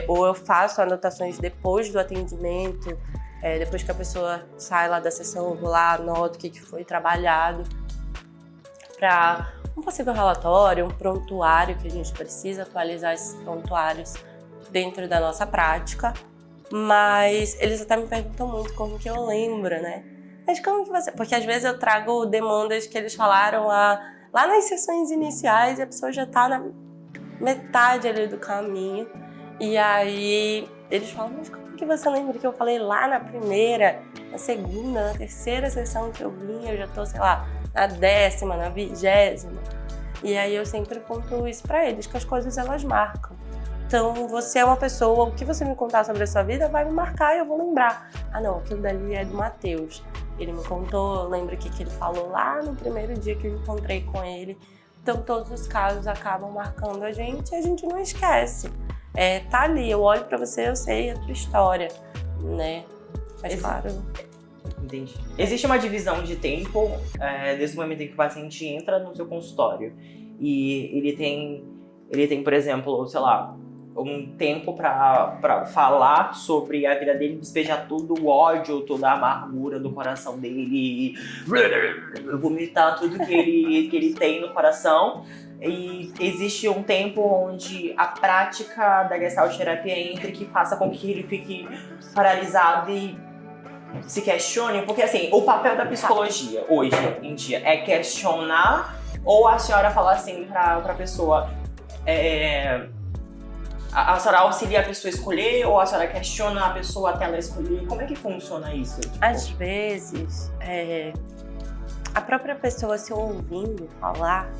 ou eu faço anotações depois do atendimento, depois que a pessoa sai lá da sessão, eu vou lá, anoto o que foi trabalhado, para um possível relatório, um prontuário, que a gente precisa atualizar esses prontuários dentro da nossa prática. Mas eles até me perguntam muito como que eu lembro, né? Mas como que você... Porque às vezes eu trago demandas que eles falaram lá nas sessões iniciais e a pessoa já tá na metade ali do caminho. E aí eles falam, mas como que você lembra que eu falei lá na primeira, na segunda, na terceira sessão que eu vim, eu já tô, sei lá, na 10ª, na 20ª. E aí eu sempre conto isso pra eles, que as coisas elas marcam. Então você é uma pessoa, o que você me contar sobre a sua vida vai me marcar e eu vou lembrar. Ah não, aquilo dali é do Matheus. Ele me contou, lembra o que ele falou lá no primeiro dia que eu encontrei com ele. Então todos os casos acabam marcando a gente e a gente não esquece. Tá ali, eu olho pra você, eu sei a tua história, né? Mas claro... Entendi. Existe uma divisão de tempo desde o momento em que o paciente entra no seu consultório e ele tem, por exemplo, sei lá, um tempo para falar sobre a vida dele, despejar todo o ódio, toda a amargura do coração dele, vomitar tudo que ele tem no coração. E existe um tempo onde a prática da Gestalt terapia entre que faça com que ele fique paralisado e se questione, porque assim, o papel da psicologia hoje em dia é questionar, ou a senhora fala assim pra pessoa, a senhora auxilia a pessoa a escolher, ou a senhora questiona a pessoa até ela escolher? Como é que funciona isso? Tipo? Às vezes, a própria pessoa se ouvindo falar,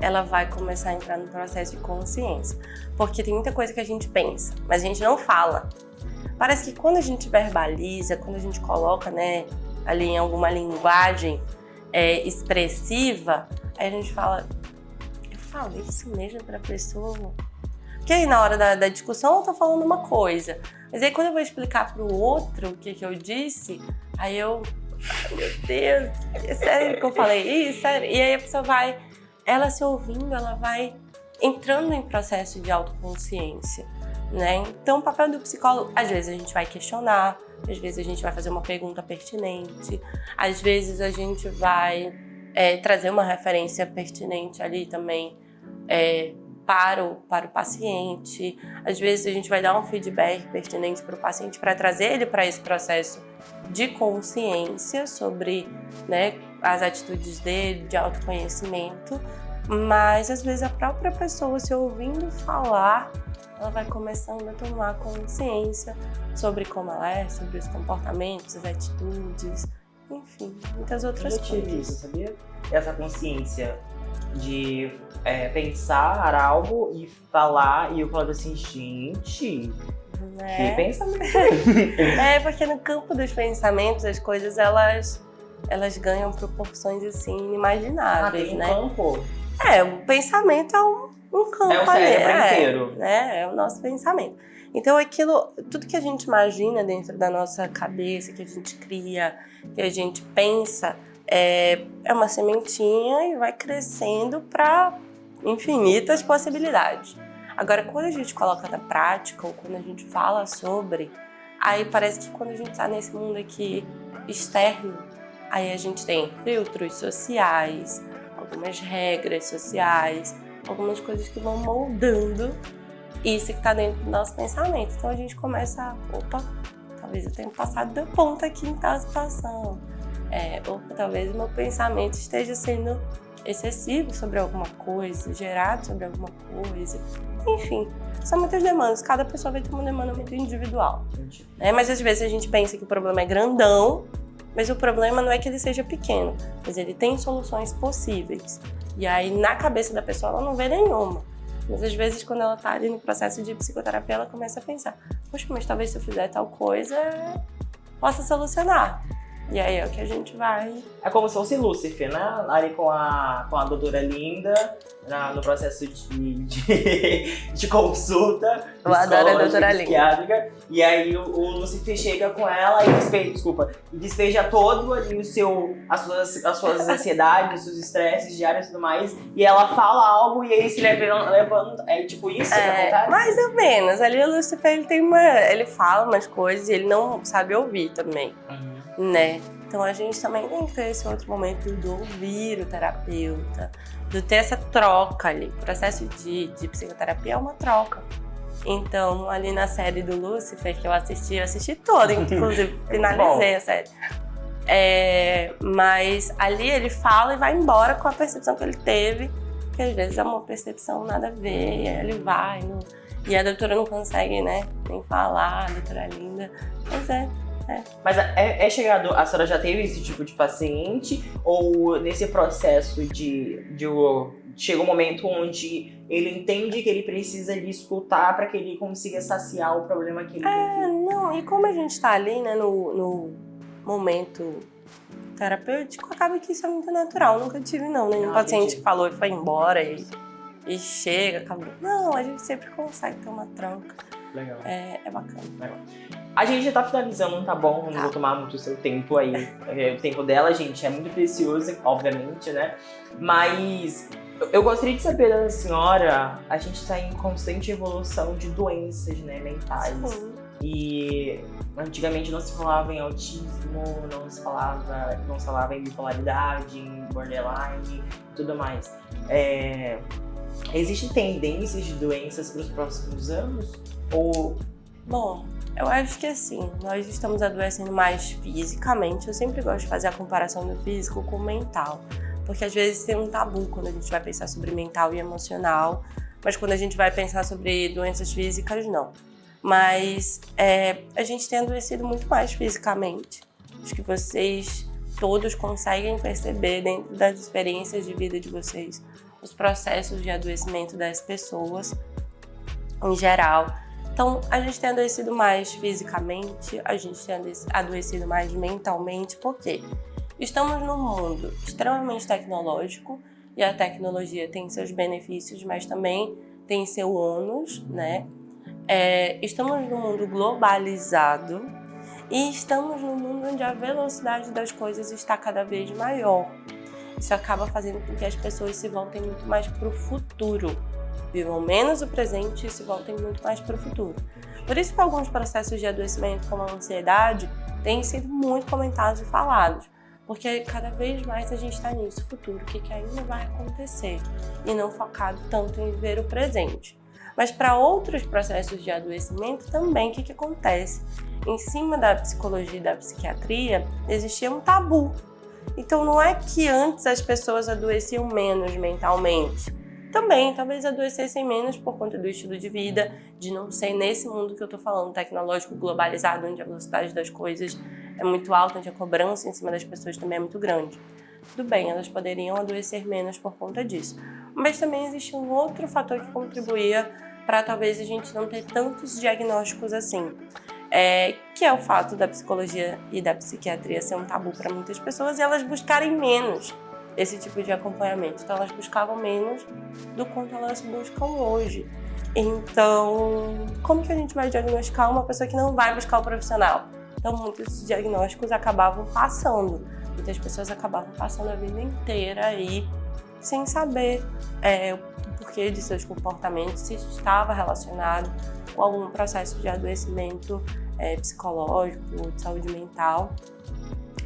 ela vai começar a entrar no processo de consciência. Porque tem muita coisa que a gente pensa, mas a gente não fala. Parece que quando a gente verbaliza, quando a gente coloca, né, ali em alguma linguagem expressiva, aí a gente fala, eu falei isso mesmo pra pessoa? Porque aí na hora da discussão eu tô falando uma coisa, mas aí quando eu vou explicar pro outro o que eu disse, aí eu, meu Deus, é sério que eu falei isso? Sério? E aí a pessoa vai, ela se ouvindo, ela vai entrando em processo de autoconsciência. Né? Então, o papel do psicólogo, às vezes a gente vai questionar, às vezes a gente vai fazer uma pergunta pertinente, às vezes a gente vai trazer uma referência pertinente ali também para o paciente, às vezes a gente vai dar um feedback pertinente para o paciente para trazer ele para esse processo de consciência sobre, né, as atitudes dele, de autoconhecimento, mas às vezes a própria pessoa se ouvindo falar, ela vai começando a tomar consciência sobre como ela é, sobre os comportamentos, as atitudes, enfim, muitas outras coisas. Eu tive isso, sabia? Essa consciência de pensar algo e falar, e eu falava assim, gente, que pensamento! Porque no campo dos pensamentos, as coisas, elas ganham proporções, assim, inimagináveis, tem um né? campo? O pensamento é um campo é o cérebro inteiro. Né? É o nosso pensamento. Então aquilo, tudo que a gente imagina dentro da nossa cabeça, que a gente cria, que a gente pensa, é uma sementinha e vai crescendo para infinitas possibilidades. Agora, quando a gente coloca na prática ou quando a gente fala sobre, aí parece que quando a gente está nesse mundo aqui externo, aí a gente tem filtros sociais, algumas regras sociais, algumas coisas que vão moldando isso que está dentro do nosso pensamento. Então a gente começa a, opa, talvez eu tenha passado da ponta aqui em tal situação. Opa, talvez o meu pensamento esteja sendo excessivo sobre alguma coisa, gerado sobre alguma coisa. Enfim, são muitas demandas. Cada pessoa vai ter uma demanda muito individual. Mas às vezes a gente pensa que o problema é grandão, mas o problema não é que ele seja pequeno, mas ele tem soluções possíveis. E aí, na cabeça da pessoa, ela não vê nenhuma. Mas às vezes, quando ela tá ali no processo de psicoterapia, ela começa a pensar, poxa, mas talvez se eu fizer tal coisa, possa solucionar. E aí é o que a gente vai... É como se fosse Lúcifer, né? Ali com a doutora Linda, no processo de consulta. Eu adoro a doutora Linda. E aí o Lúcifer chega com ela e despeja todo ali as suas ansiedades, os seus estresses diários e tudo mais. E ela fala algo e aí se levanta. É tipo isso que acontece? Mais ou menos. Ali o Lúcifer, ele fala umas coisas e ele não sabe ouvir também. Né? Então a gente também tem que ter esse outro momento do ouvir o terapeuta, de ter essa troca ali. O processo de psicoterapia é uma troca. Então, ali na série do Lucifer que eu assisti toda, inclusive finalizei a série. Mas ali ele fala e vai embora com a percepção que ele teve, que às vezes é uma percepção nada a ver, e aí ele vai, e a doutora não consegue, né, nem falar, a doutora é linda, mas Mas é chegado, a senhora já teve esse tipo de paciente? Ou nesse processo chega um momento onde ele entende que ele precisa de escutar para que ele consiga saciar o problema que ele tem? Não, e como a gente tá ali, né, no momento terapêutico, acaba que isso é muito natural. Nunca tive, nenhum paciente que falou e foi embora e chega, acabou. Não, a gente sempre consegue ter uma troca. Legal. É bacana. Legal. A gente já tá finalizando, tá bom? Não vou tomar muito o seu tempo aí. O tempo dela, gente, é muito precioso, obviamente, né? Mas eu gostaria de saber da senhora, a gente tá em constante evolução de doenças, né, mentais. Sim. E antigamente não se falava em autismo, não se falava em bipolaridade, em borderline e tudo mais. Existem tendências de doenças para os próximos anos? Bom, eu acho que assim, nós estamos adoecendo mais fisicamente. Eu sempre gosto de fazer a comparação do físico com o mental. Porque às vezes tem um tabu quando a gente vai pensar sobre mental e emocional, mas quando a gente vai pensar sobre doenças físicas, não. Mas a gente tem adoecido muito mais fisicamente. Acho que vocês todos conseguem perceber dentro das experiências de vida de vocês os processos de adoecimento das pessoas em geral. Então, a gente tem adoecido mais fisicamente, a gente tem adoecido mais mentalmente, por quê? Estamos num mundo extremamente tecnológico e a tecnologia tem seus benefícios, mas também tem seu ônus, né? Estamos num mundo globalizado e estamos num mundo onde a velocidade das coisas está cada vez maior. Isso acaba fazendo com que as pessoas se voltem muito mais para o futuro, vivam menos o presente e se voltem muito mais para o futuro. Por isso que alguns processos de adoecimento, como a ansiedade, têm sido muito comentados e falados, porque cada vez mais a gente está nisso, futuro, o que ainda vai acontecer, e não focado tanto em viver o presente. Mas para outros processos de adoecimento também, o que acontece? Em cima da psicologia e da psiquiatria, existia um tabu. Então não é que antes as pessoas adoeciam menos mentalmente. Também, talvez adoecessem menos por conta do estilo de vida, de não ser nesse mundo que eu tô falando, tecnológico, globalizado, onde a velocidade das coisas é muito alta, onde a cobrança em cima das pessoas também é muito grande. Tudo bem, elas poderiam adoecer menos por conta disso. Mas também existe um outro fator que contribuía para talvez a gente não ter tantos diagnósticos assim, que é o fato da psicologia e da psiquiatria ser um tabu para muitas pessoas e elas buscarem menos esse tipo de acompanhamento. Então elas buscavam menos do quanto elas buscam hoje. Então, como que a gente vai diagnosticar uma pessoa que não vai buscar o profissional? Então muitos diagnósticos acabavam passando. Muitas pessoas acabavam passando a vida inteira aí sem saber o porquê de seus comportamentos, se estava relacionado com algum processo de adoecimento psicológico, de saúde mental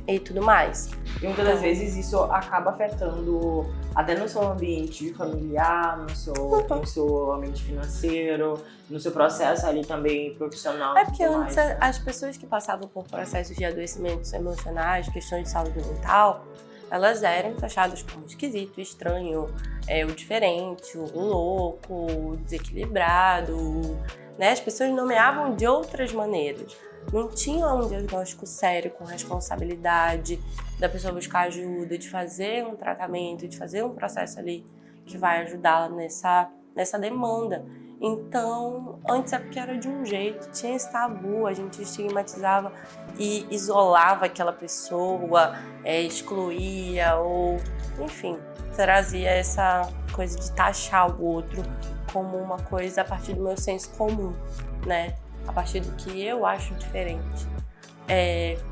e tudo mais. E muitas das vezes isso acaba afetando até no seu ambiente familiar, no seu ambiente financeiro, no seu processo ali também profissional. Porque antes as pessoas que passavam por processos de adoecimentos emocionais, questões de saúde mental, elas eram taxadas como esquisito, estranho, o diferente, o louco, o desequilibrado, né? As pessoas nomeavam de outras maneiras. Não tinha um diagnóstico sério com responsabilidade da pessoa buscar ajuda, de fazer um tratamento, de fazer um processo ali que vai ajudá-la nessa demanda. Então, antes é porque era de um jeito, tinha esse tabu, a gente estigmatizava e isolava aquela pessoa, excluía ou, enfim, trazia essa coisa de taxar o outro como uma coisa a partir do meu senso comum, né? A partir do que eu acho diferente.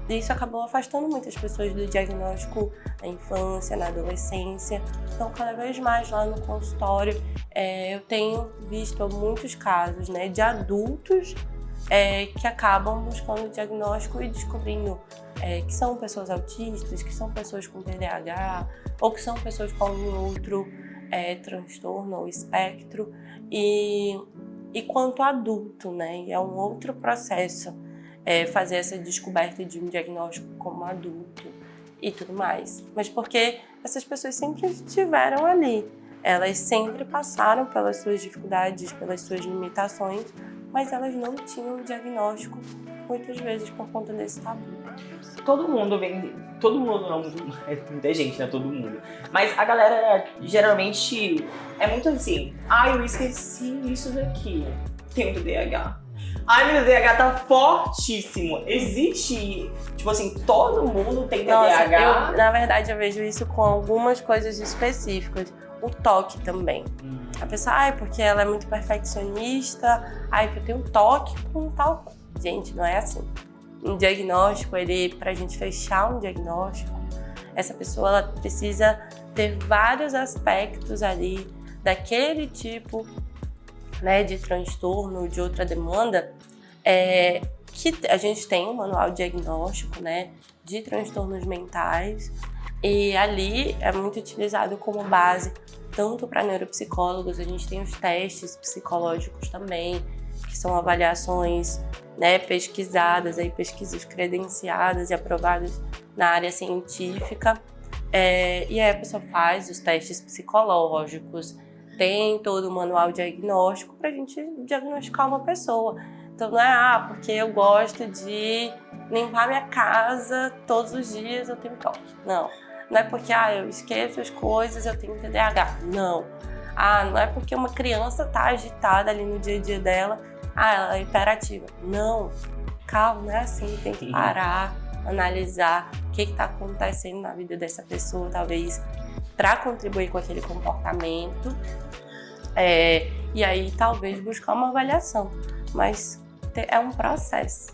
Isso acabou afastando muitas pessoas do diagnóstico na infância, na adolescência. Então, cada vez mais lá no consultório, eu tenho visto muitos casos, né, de adultos que acabam buscando o diagnóstico e descobrindo que são pessoas autistas, que são pessoas com TDAH, ou que são pessoas com algum outro transtorno ou espectro. E e quanto adulto, né? E é um outro processo fazer essa descoberta de um diagnóstico como adulto e tudo mais. Mas porque essas pessoas sempre estiveram ali. Elas sempre passaram pelas suas dificuldades, pelas suas limitações, mas elas não tinham diagnóstico, muitas vezes por conta desse tabu. Todo mundo não, muita gente, né? Todo mundo. Mas a galera geralmente é muito assim, eu esqueci isso daqui, tenho TDAH. Meu TDAH tá fortíssimo. Existe, tipo assim, todo mundo tem TDAH. Na verdade, eu vejo isso com algumas coisas específicas. O toque também. A pessoa, porque ela é muito perfeccionista, porque eu tenho toque com tal. Gente, não é assim. Um diagnóstico, pra gente fechar um diagnóstico, essa pessoa ela precisa ter vários aspectos ali daquele tipo, né, de transtorno, de outra demanda, que a gente tem um manual diagnóstico, né, de transtornos mentais, e ali é muito utilizado como base tanto para neuropsicólogos. A gente tem os testes psicológicos também, que são avaliações, né, pesquisadas, pesquisas credenciadas e aprovadas na área científica. E aí a pessoa faz os testes psicológicos, tem todo o manual diagnóstico para a gente diagnosticar uma pessoa. Então não é, porque eu gosto de limpar minha casa todos os dias, eu tenho toque. Não. Não é porque eu esqueço as coisas, eu tenho TDAH. Não. Não é porque uma criança tá agitada ali no dia a dia dela, ela é hiperativa. Não. Calma, não é assim. Tem que parar, analisar o que está acontecendo na vida dessa pessoa, talvez para contribuir com aquele comportamento. E aí talvez buscar uma avaliação. Mas é um processo.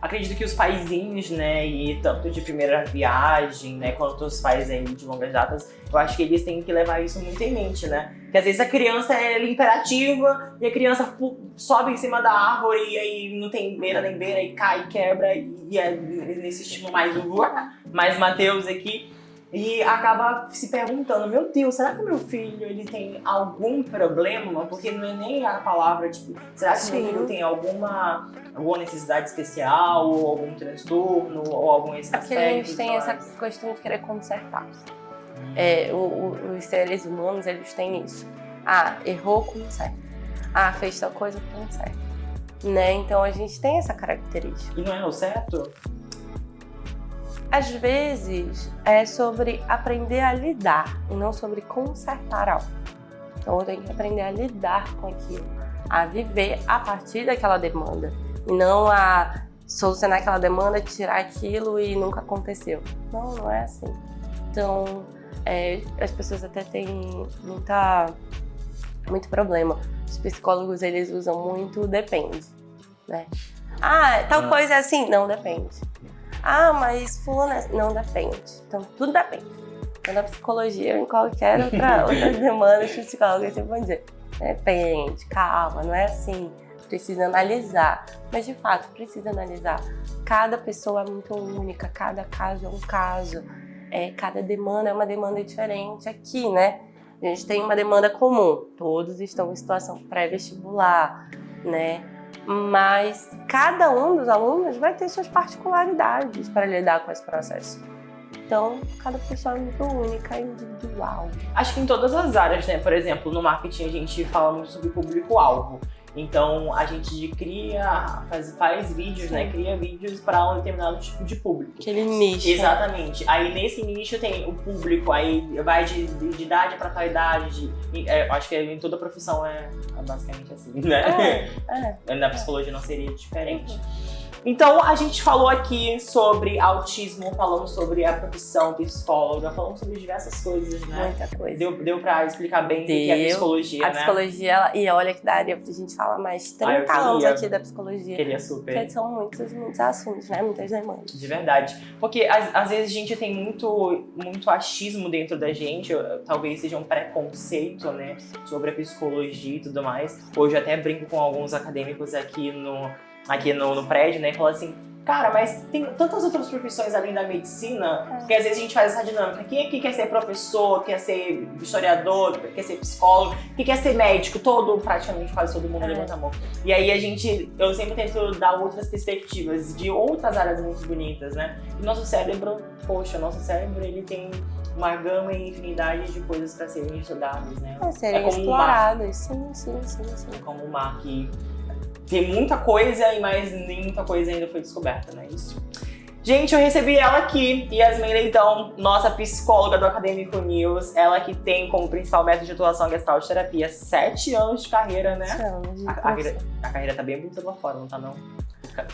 Acredito que os paizinhos, né, e tanto de primeira viagem, né, quanto os pais aí de longas datas, eu acho que eles têm que levar isso muito em mente, né? Porque às vezes a criança é imperativa e a criança sobe em cima da árvore e aí não tem beira nem beira e cai, quebra e é nesse estilo mais Mateus aqui. E acaba se perguntando, meu Deus, será que o meu filho ele tem algum problema? Porque não é nem a palavra, tipo, será que meu filho tem alguma necessidade especial, ou algum transtorno, ou algum aspecto? Porque a gente tem essa questão de querer consertar. Os seres humanos, eles têm isso. Errou, conserta. Fez tal coisa, conserta. Né? Então a gente tem essa característica. E não é o certo? Às vezes é sobre aprender a lidar e não sobre consertar algo. Então eu tenho que aprender a lidar com aquilo, a viver a partir daquela demanda e não a solucionar aquela demanda, tirar aquilo e nunca aconteceu. Não é assim. Então as pessoas até têm muito problema. Os psicólogos eles usam muito depende, né? Tal coisa é assim? Não, depende. Mas fulano não depende. Então tudo depende. Então na psicologia ou em qualquer outra demanda que o psicólogo sempre vai dizer. Depende, calma, não é assim. Precisa analisar. Mas de fato, precisa analisar. Cada pessoa é muito única, cada caso é um caso. Cada demanda é uma demanda diferente aqui, né? A gente tem uma demanda comum. Todos estão em situação pré-vestibular, né? Mas cada um dos alunos vai ter suas particularidades para lidar com esse processo. Então, cada pessoa é muito única e individual. Acho que em todas as áreas, né? Por exemplo, no marketing a gente fala muito sobre público-alvo. Então, a gente faz vídeos, né? Cria vídeos para um determinado tipo de público. Aquele nicho. Exatamente. Aí, nesse nicho tem o público, aí vai de idade para tal idade. Acho que em toda profissão é basicamente assim, né? Na psicologia não seria diferente. Então, a gente falou aqui sobre autismo, falamos sobre a profissão psicóloga, falamos sobre diversas coisas, né? Muita coisa. Deu pra explicar bem o que é a psicologia, né? A psicologia, e olha que daria pra gente falar mais 30 anos aqui da psicologia. Queria super. Porque são muitos assuntos, né? Muitas demandas. De verdade. Porque às vezes a gente tem muito achismo dentro da gente, talvez seja um preconceito, né? Sobre a psicologia e tudo mais. Hoje eu até brinco com alguns acadêmicos aqui no prédio, né, e fala assim, Cara, mas tem tantas outras profissões além da medicina, que às vezes a gente faz essa dinâmica. Quem aqui quer ser professor, quer ser historiador, quer ser psicólogo, quem quer ser médico? Praticamente quase todo mundo levanta a mão. E aí eu sempre tento dar outras perspectivas de outras áreas muito bonitas, né? E nosso cérebro, ele tem uma gama e infinidade de coisas para serem estudadas, né? Serem exploradas, sim. É como o mar que tem muita coisa, mas nem muita coisa ainda foi descoberta, né? Isso. Gente, eu recebi ela aqui, Yasmin Leitão, nossa psicóloga do Acadêmico News. Ela que tem como principal método de atuação a Gestalt terapia 7 anos de carreira, né? A carreira tá bem bonita lá fora, não tá não?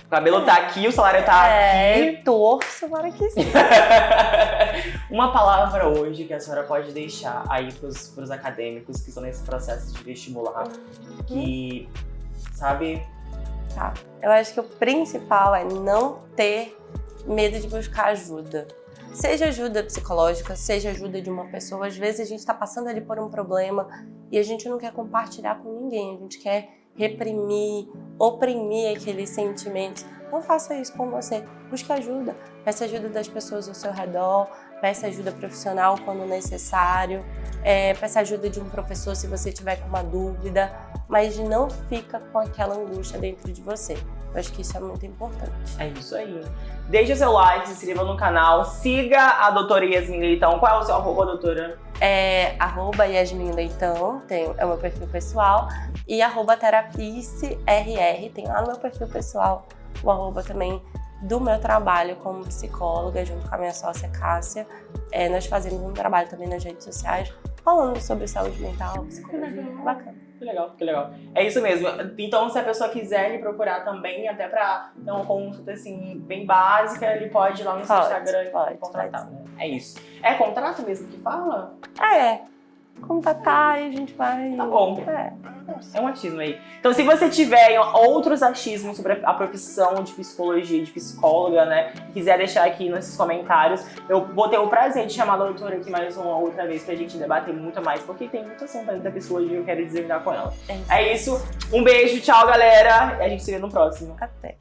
O cabelo tá aqui, o salário tá aqui. Torço para que sim. Uma palavra hoje que a senhora pode deixar aí pros acadêmicos que estão nesse processo de vestibular, que, sabe? Tá. Eu acho que o principal é não ter medo de buscar ajuda. Seja ajuda psicológica, seja ajuda de uma pessoa. Às vezes a gente tá passando ali por um problema e a gente não quer compartilhar com ninguém, a gente quer reprimir, oprimir aqueles sentimentos. Não faça isso com você. Busque ajuda. Peça ajuda das pessoas ao seu redor, peça ajuda profissional quando necessário, peça ajuda de um professor se você tiver com uma dúvida, mas não fica com aquela angústia dentro de você. Eu acho que isso é muito importante. É isso aí. Deixe o seu like, se inscreva no canal, siga a doutora Yasmin Leitão. Qual é o seu arroba, doutora? @Yasmin Leitão, é o meu perfil pessoal, e @terapice_rr, tem lá no meu perfil pessoal o arroba também do meu trabalho como psicóloga, junto com a minha sócia Cássia. Nós fazemos um trabalho também nas redes sociais, falando sobre saúde mental, psicologia. Bacana. Que legal. É isso mesmo. Então, se a pessoa quiser me procurar também, até pra ter uma consulta assim, bem básica, ele pode ir lá no seu Instagram e contratar. É isso. É contrato mesmo que fala? Contatar e a gente vai... Tá bom. É um achismo aí. Então, se você tiver outros achismos sobre a profissão de psicologia e de psicóloga, né, e quiser deixar aqui nesses comentários, eu vou ter o prazer de chamar a doutora aqui mais uma outra vez pra gente debater muito mais, porque tem muito assunto aí da psicologia e eu quero desvendar com ela. É isso. Um beijo, tchau, galera. E a gente se vê no próximo. Até.